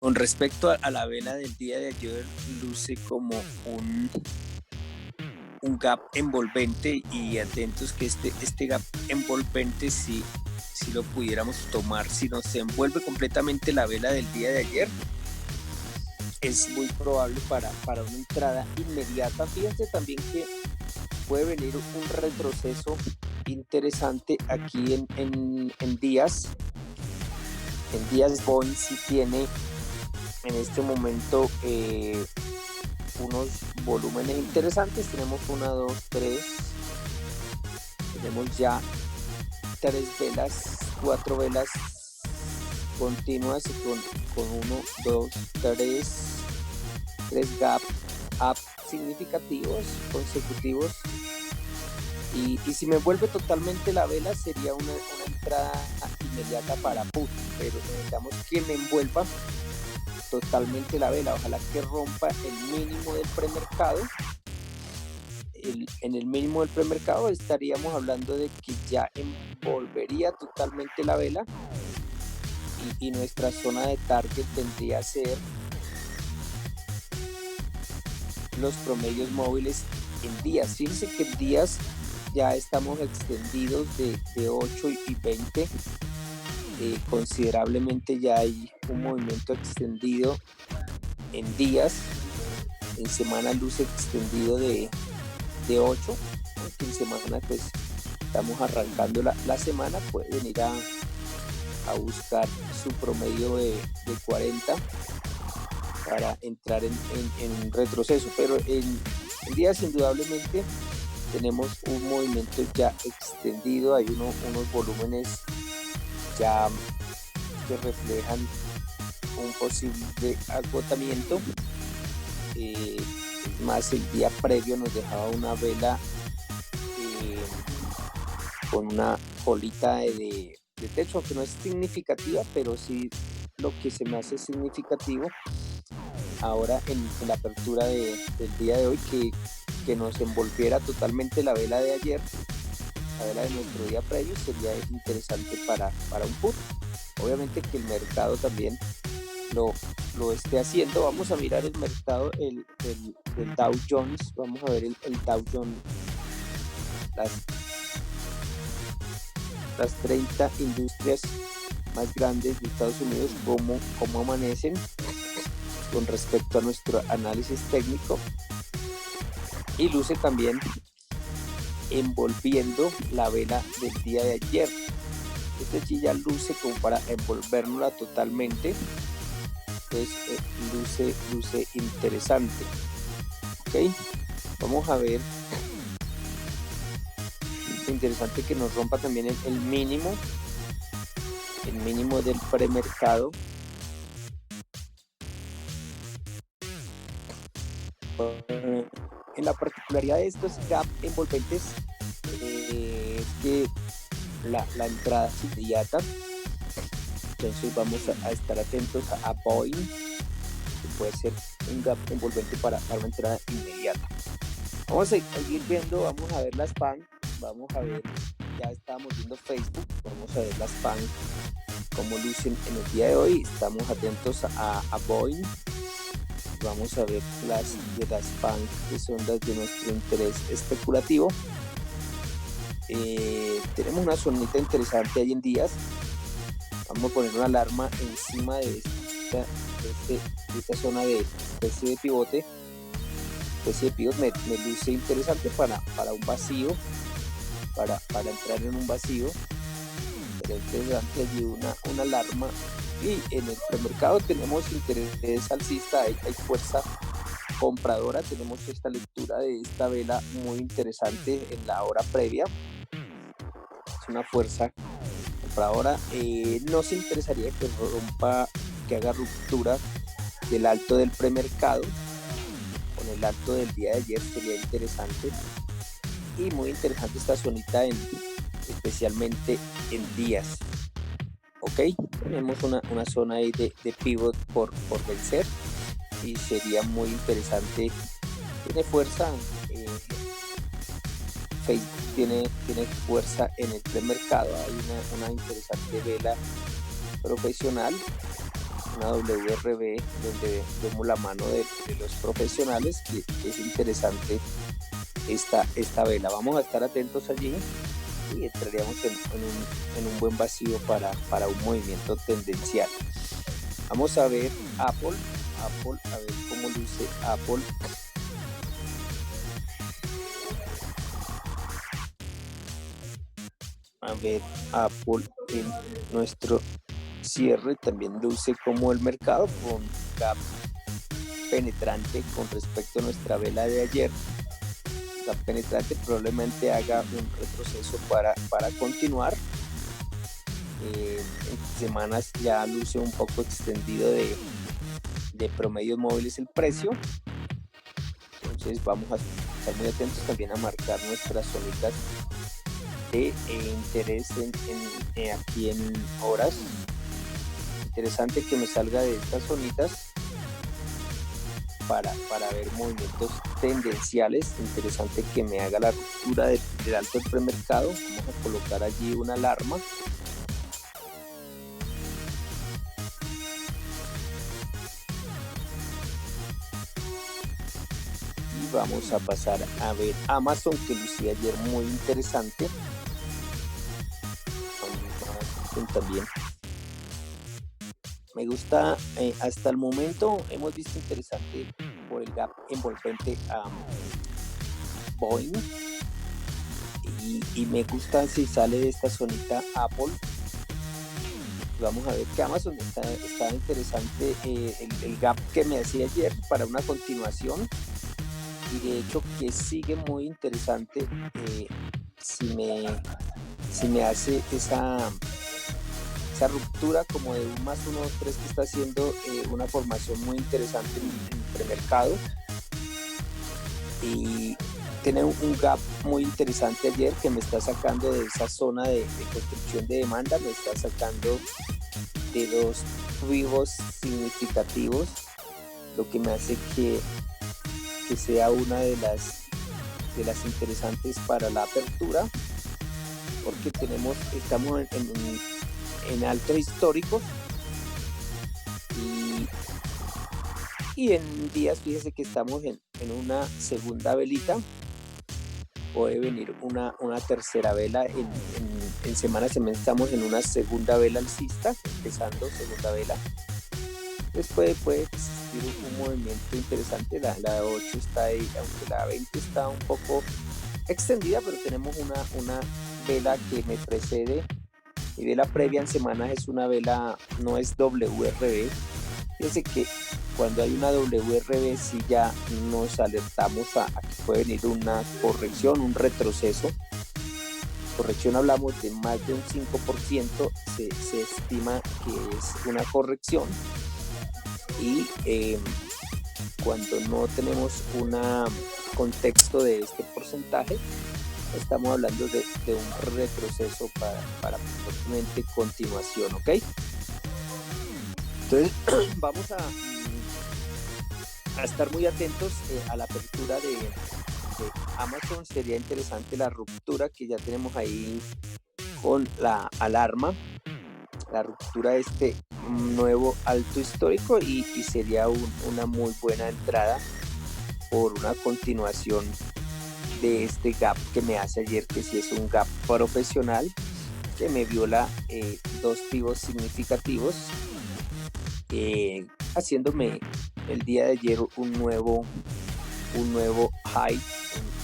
Con respecto a la vela del día de ayer, luce como un gap envolvente, y atentos que este gap envolvente, si lo pudiéramos tomar, si nos envuelve completamente la vela del día de ayer, es muy probable para una entrada inmediata. Fíjense también que puede venir un retroceso interesante aquí en días. En días Boeing sí tiene en este momento unos volúmenes interesantes. Tenemos una, dos, tres. Tenemos ya cuatro velas continuas con uno, dos, tres gap up significativos consecutivos. Y si me vuelve totalmente la vela, sería una entrada inmediata para put, pero necesitamos que me envuelva totalmente la vela. Ojalá que rompa el mínimo del premercado. En el mínimo del premercado estaríamos hablando de que ya envolvería totalmente la vela, y nuestra zona de target tendría a ser los promedios móviles en días. Fíjense que en días ya estamos extendidos de 8 y 20. Considerablemente ya hay un movimiento extendido en días. En semana luce extendido de 8. En semana pues estamos arrancando la semana, puede venir a buscar su promedio de 40 para entrar en un retroceso, pero en días indudablemente tenemos un movimiento ya extendido. Hay unos volúmenes ya que reflejan un posible agotamiento. Más el día previo nos dejaba una vela con una colita de techo, que no es significativa, pero sí lo que se me hace significativo ahora en la apertura del día de hoy, que nos envolviera totalmente la vela de ayer, la vela de nuestro día previo, sería interesante para un put. Obviamente que el mercado también lo esté haciendo. Vamos a mirar el mercado, el Dow Jones. Vamos a ver el Dow Jones, las 30 industrias más grandes de Estados Unidos, cómo amanecen con respecto a nuestro análisis técnico, y luce también envolviendo la vela del día de ayer. Este sí ya luce como para envolverla totalmente, entonces luce interesante. Ok, vamos a ver. Interesante que nos rompa también el mínimo del premercado. En la particularidad de estos gap envolventes es que la entrada es inmediata. Entonces vamos a estar atentos a Boeing, que puede ser un gap envolvente para una entrada inmediata. Vamos a seguir viendo, vamos a ver las PAN, vamos a ver, ya estábamos viendo Facebook, vamos a ver las PAN, cómo lucen en el día de hoy. Estamos atentos a Boeing. Vamos a ver las PAN, que son las de nuestro interés especulativo. Tenemos una zonita interesante ahí en días. Vamos a poner una alarma encima de esta zona de especie de pivote. Me luce interesante para un vacío, para entrar en un vacío. Pero interesante allí una alarma. Y en el premercado tenemos interés alcista, hay fuerza compradora. Tenemos esta lectura de esta vela muy interesante en la hora previa. Es una fuerza compradora. Nos interesaría que haga ruptura del alto del premercado con el alto del día de ayer. Sería interesante, y muy interesante esta zonita especialmente en días. Ok, tenemos una zona ahí de pivot por vencer, y sería muy interesante. Tiene fuerza, Facebook tiene fuerza en el premercado. Hay una interesante vela profesional una WRB donde vemos la mano de los profesionales, que es interesante esta vela. Vamos a estar atentos allí y entraríamos en un buen vacío para un movimiento tendencial. Vamos a ver Apple, a ver cómo luce Apple. A ver Apple en nuestro cierre también luce como el mercado, con gap penetrante con respecto a nuestra vela de ayer. Gap penetrante, probablemente haga un retroceso para continuar. En semanas ya luce un poco extendido de promedios móviles el precio. Entonces vamos a estar muy atentos también a marcar nuestras zonitas de interés aquí en horas. Interesante que me salga de estas zonitas para ver movimientos tendenciales. Interesante que me haga la ruptura del alto del premercado. Vamos a colocar allí una alarma. Y vamos a pasar a ver Amazon, que lucía ayer muy interesante. También me gusta, hasta el momento hemos visto interesante por el gap envolvente a Boeing, y me gusta si sale de esta zonita Apple. Vamos a ver que Amazon está interesante, el gap que me hacía ayer para una continuación, y de hecho que sigue muy interesante si me hace esa ruptura como de un más 1.3, que está haciendo una formación muy interesante en el premercado, y tiene un gap muy interesante ayer que me está sacando de esa zona de construcción de demanda, me está sacando de dos vivos significativos, lo que me hace que sea una de las interesantes para la apertura, porque estamos en altos históricos, y en días, fíjese que estamos en una segunda velita. Puede venir una tercera vela. En semanas estamos en una segunda vela alcista, empezando segunda vela. Después puede existir un movimiento interesante. La 8 está ahí, aunque la 20 está un poco extendida, pero tenemos una vela que me precede. Mi vela previa en semanas es una vela, no es WRB. Fíjense que cuando hay una WRB, sí ya nos alertamos a que puede venir una corrección, un retroceso. Corrección, hablamos de más de un 5%, se estima que es una corrección. Y cuando no tenemos un contexto de este porcentaje, estamos hablando de un retroceso para probablemente continuación, ¿ok? Entonces vamos a estar muy atentos a la apertura de Amazon. Sería interesante la ruptura que ya tenemos ahí con la alarma, la ruptura de este nuevo alto histórico, y sería una muy buena entrada por una continuación de este gap que me hace ayer, que sí es un gap profesional, que me viola dos pivos significativos, haciéndome el día de ayer un nuevo high,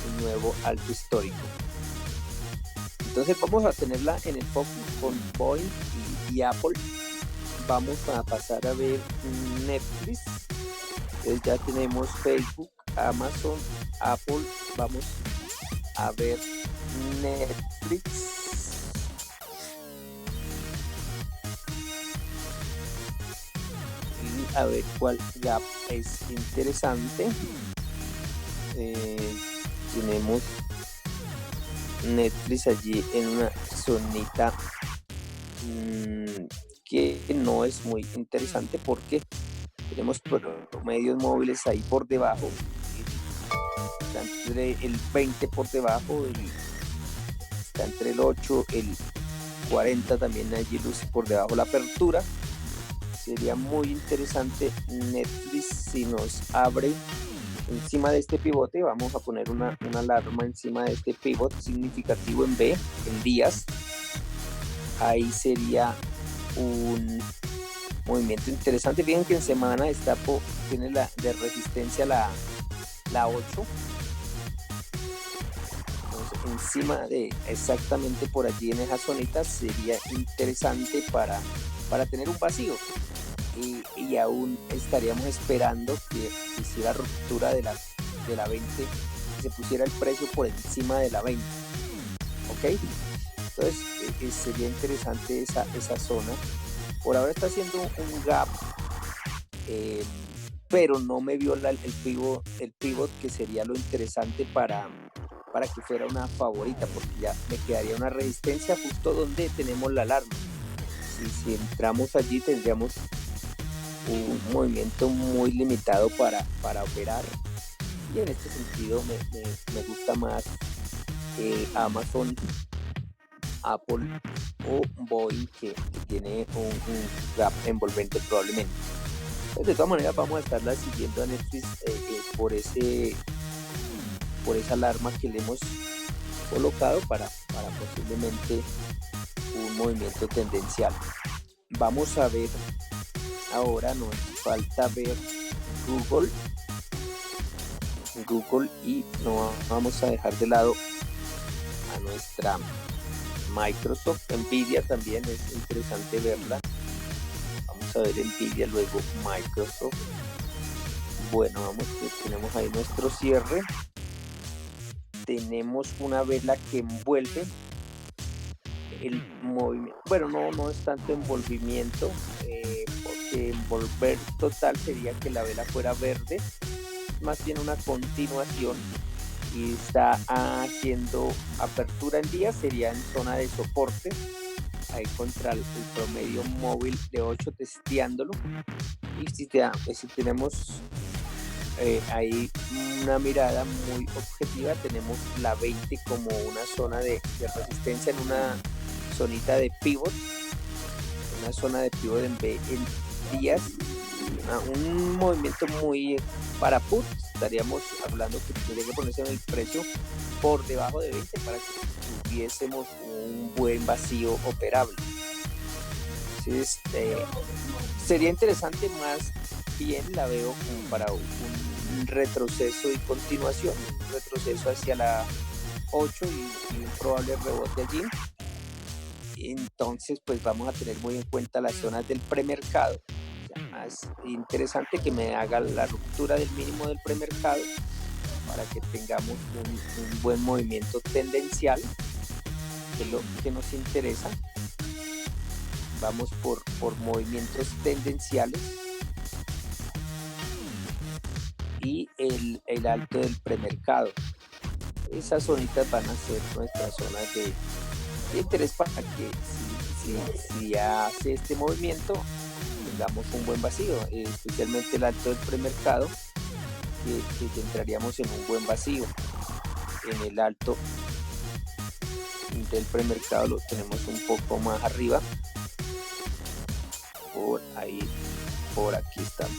un nuevo alto histórico. Entonces vamos a tenerla en el foco con Boeing y Apple. Vamos a pasar a ver Netflix. Entonces ya tenemos Facebook, Amazon, Apple. Vamos a ver Netflix. Y a ver cuál gap es interesante. Tenemos Netflix allí en una zonita que no es muy interesante, porque tenemos promedios móviles ahí por debajo, está entre el 20 por debajo, está entre el 8, el 40 también allí luce por debajo la apertura. sería muy interesante Netflix si nos abre encima de este pivote. Vamos a poner una alarma encima de este pivot significativo en B, en días. Ahí sería un movimiento interesante. Fíjense que en semana tiene la de resistencia la 8. Entonces, encima de exactamente por allí en esa zonita sería interesante para tener un vacío. Y aún estaríamos esperando que hiciera ruptura de la 20, que se pusiera el precio por encima de la 20. ¿Ok? Entonces sería interesante esa zona. Por ahora está haciendo un gap, pero no me viola el pivot, que sería lo interesante para que fuera una favorita, porque ya me quedaría una resistencia justo donde tenemos la alarma. Si entramos allí tendríamos un movimiento muy limitado para operar, y en este sentido me gusta más Amazon, Apple o Boeing, que tiene un gap envolvente probablemente. Pues de todas maneras vamos a estarla siguiendo a Netflix por esa alarma que le hemos colocado para posiblemente un movimiento tendencial. Vamos a ver ahora, nos falta ver Google, y no vamos a dejar de lado a nuestra Microsoft. Nvidia también es interesante verla. Vamos a ver Nvidia, luego Microsoft. Bueno, vamos, que tenemos ahí nuestro cierre. Tenemos una vela que envuelve el movimiento. Bueno, no es tanto envolvimiento, porque envolver total sería que la vela fuera verde, más bien una continuación, y está haciendo apertura en día, sería en zona de soporte, ahí contra el promedio móvil de 8, testeándolo. Y si tenemos ahí una mirada muy objetiva, tenemos la 20 como una zona de resistencia, en una zonita de pivot, una zona de pivot en B en días, un movimiento muy para put. Estaríamos hablando que tendría que ponerse en el precio por debajo de 20 para que tuviésemos un buen vacío operable. Entonces sería interesante, más bien la veo como para un retroceso y continuación, un retroceso hacia la 8 y un probable rebote allí. Entonces pues vamos a tener muy en cuenta las zonas del premercado. Es interesante que me haga la ruptura del mínimo del premercado para que tengamos un buen movimiento tendencial, que es lo que nos interesa. Vamos por movimientos tendenciales y el alto del premercado. Esas zonitas van a ser nuestras zonas de interés para que si hace este movimiento tengamos un buen vacío, especialmente el alto del premercado, que entraríamos en un buen vacío. En el alto del premercado lo tenemos un poco más arriba, por ahí, por aquí estamos.